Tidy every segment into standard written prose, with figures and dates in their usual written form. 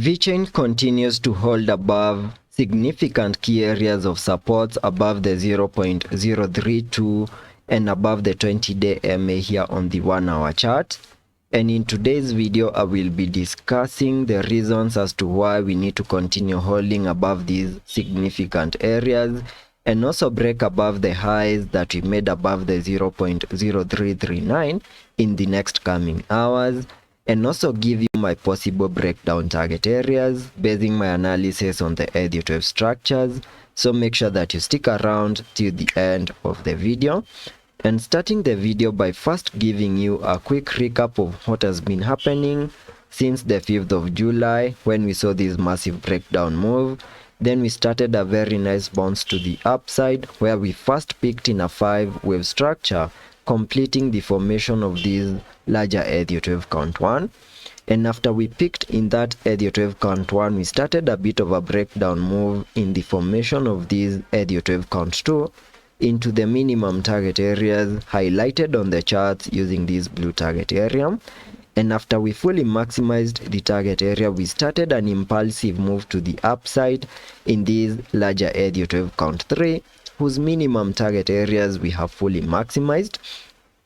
Vechain continues to hold above significant key areas of support above the 0.032 and above the 20-day MA here on the 1-hour chart. And in today's video, I will be discussing the reasons as to why we need to continue holding above these significant areas and also break above the highs that we made above the 0.0339 in the next coming hours, and also give you my possible breakdown target areas basing my analysis on the Elliot wave structures. So make sure that you stick around till the end of the video. And starting the video by first giving you a quick recap of what has been happening since the 5th of July when we saw this massive breakdown move. Then we started a very nice bounce to the upside where we first peaked in a 5-wave structure, completing the formation of this larger Elliot wave count 1. And after we peaked in that Elliot wave count 1, we started a bit of a breakdown move in the formation of this Elliot wave count 2 into the minimum target areas highlighted on the charts using this blue target area. And after we fully maximized the target area, we started an impulsive move to the upside in this larger Elliot wave count 3, whose minimum target areas we have fully maximized.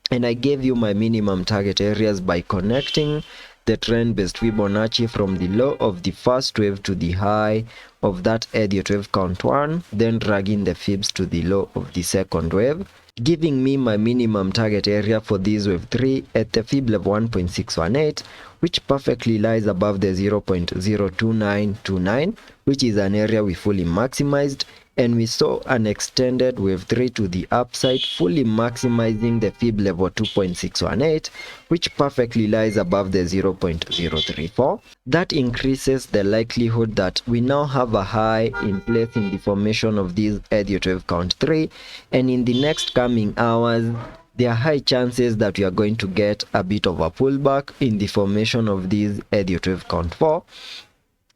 And I gave you my minimum target areas by connecting the trend-based Fibonacci from the low of the first wave to the high of that Elliot wave count 1, then dragging the fibs to the low of the second wave, giving me my minimum target area for this wave 3 at the fib level 1.618, which perfectly lies above the 0.02929, which is an area we fully maximized. And we saw an extended wave 3 to the upside, fully maximizing the fib level 2.618, which perfectly lies above the 0.034. That increases the likelihood that we now have a high in place in the formation of this Elliot wave count 3, and in the next coming hours, there are high chances that we are going to get a bit of a pullback in the formation of this Elliot wave count 4.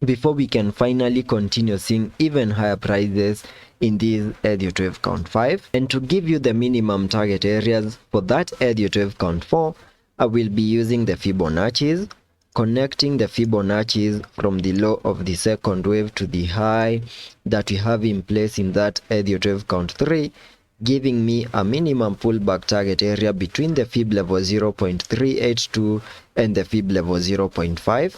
Before we can finally continue seeing even higher prices in this Elliot wave count 5. And to give you the minimum target areas for that Elliot wave count 4, I will be using the Fibonacci's, connecting the Fibonacci's from the low of the second wave to the high that we have in place in that Elliot wave count 3, giving me a minimum pullback target area between the fib level 0.382 and the fib level 0.5.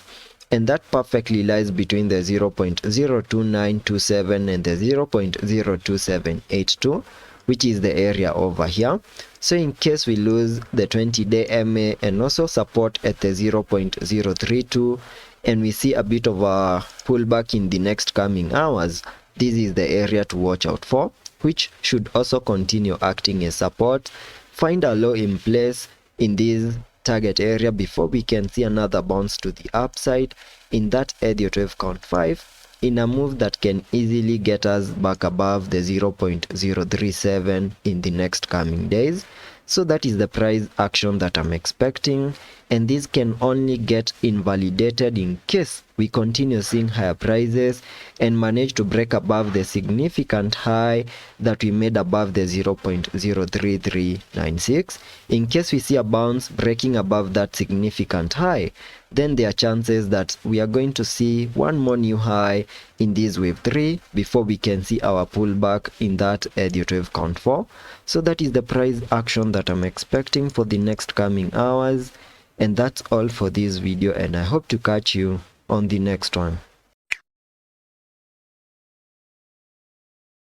And that perfectly lies between the 0.02927 and the 0.02782, which is the area over here. So in case we lose the 20-day MA and also support at the 0.032 and we see a bit of a pullback in the next coming hours, this is the area to watch out for, which should also continue acting as support. Find a low in place in this target area before we can see another bounce to the upside in that Elliot wave count 5 in a move that can easily get us back above the 0.037 in the next coming days. So that is the price action that I'm expecting, and this can only get invalidated in case we continue seeing higher prices and manage to break above the significant high that we made above the 0.03396. In case we see a bounce breaking above that significant high, then there are chances that we are going to see one more new high in this wave 3 before we can see our pullback in that Elliot wave count 4. So that is the price action that I'm expecting for the next coming hours. And that's all for this video, and I hope to catch you on the next one.